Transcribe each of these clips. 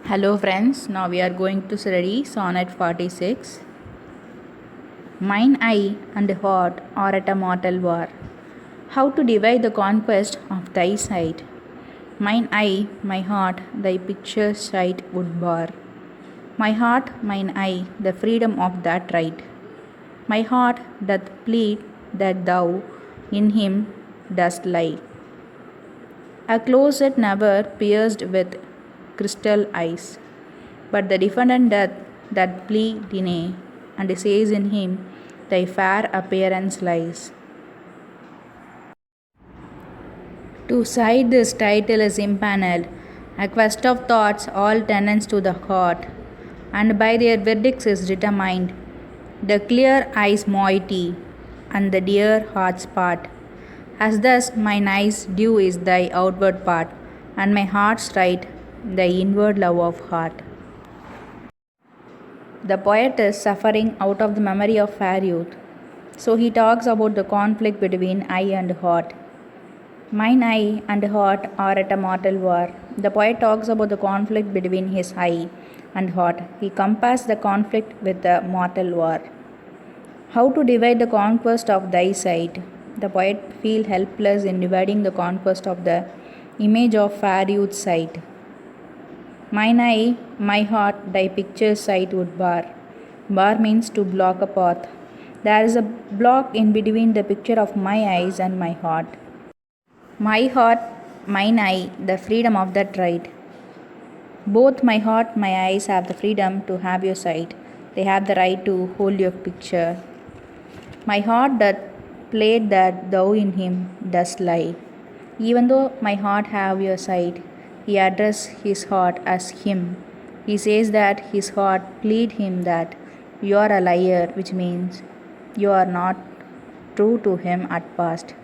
Hello friends, now we are going to study Sonnet 46. Mine eye and heart are at a mortal war. How to divide the conquest of thy sight? Mine eye, my heart, thy picture sight would bar. My heart, mine eye, the freedom of that right. My heart doth plead that thou in him dost lie. A closet never pierced with crystal eyes. But the defendant doth that plea deny, and says in him, thy fair appearance lies. To cite this title is impaneled, a quest of thoughts all tenants to the heart, and by their verdicts is determined, the clear eye's moiety, and the dear heart's part. As thus mine eye's due is thy outward part, and my heart's right, thy inward love of heart. The poet is suffering out of the memory of fair youth. So he talks about the conflict between eye and heart. Mine eye and heart are at a mortal war. The poet talks about the conflict between his eye and heart. He compares the conflict with a mortal war. How to divide the conquest of thy sight? The poet feels helpless in dividing the conquest of the image of fair youth's sight. Mine eye, my heart, thy picture sight would bar. Bar means to block a path. There is a block in between the picture of my eyes and my heart. My heart, mine eye, the freedom of that right. Both my heart, my eyes have the freedom to have your sight. They have the right to hold your picture. My heart doth plead that thou in him dost lie. Even though my heart have your sight, he address his heart as him. He says that his heart plead him that you are a liar, which means you are not true to him at past.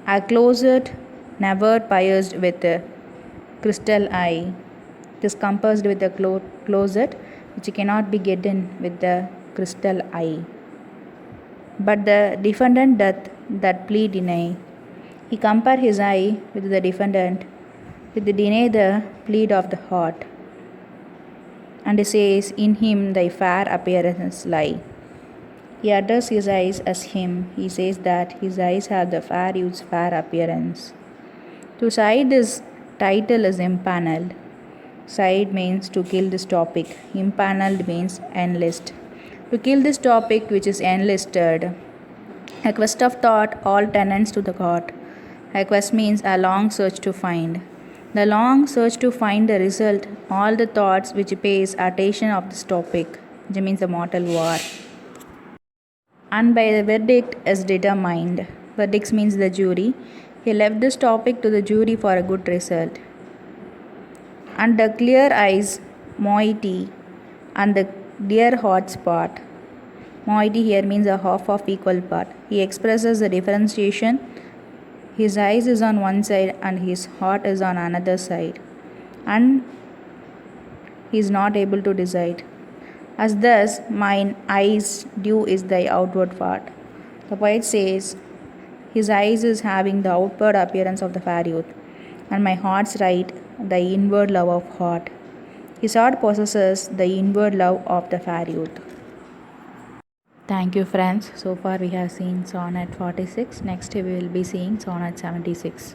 A closet never pierced with a crystal eye. It is compassed with a closet which cannot be get in with the crystal eye. But the defendant doth that plea deny. He compare his eye with the defendant, with the deny the plead of the heart, and says, in him thy fair appearance lie. He addresses his eyes as him. He says that his eyes have the fair youth's fair appearance. To cite this title is impaneled. Cite means to kill this topic. Impaneled means enlist. To kill this topic which is enlisted. A quest of thought all tenants to the court. A quest means a long search to find. The long search to find the result, all the thoughts which pays attention of this topic, which means the mortal war. And by the verdict is determined. Verdicts means the jury. He left this topic to the jury for a good result. And the clear eyes, moiety, and the dear heart's part. Moiety here means a half of equal part. He expresses the differentiation. His eyes is on one side and his heart is on another side, and he is not able to decide. As thus, mine eyes due is thy outward part. The poet says, his eyes is having the outward appearance of the fair youth, and my heart's right, the inward love of heart. His heart possesses the inward love of the fair youth. Thank you friends. So far we have seen Sonnet 46. Next we will be seeing Sonnet 76.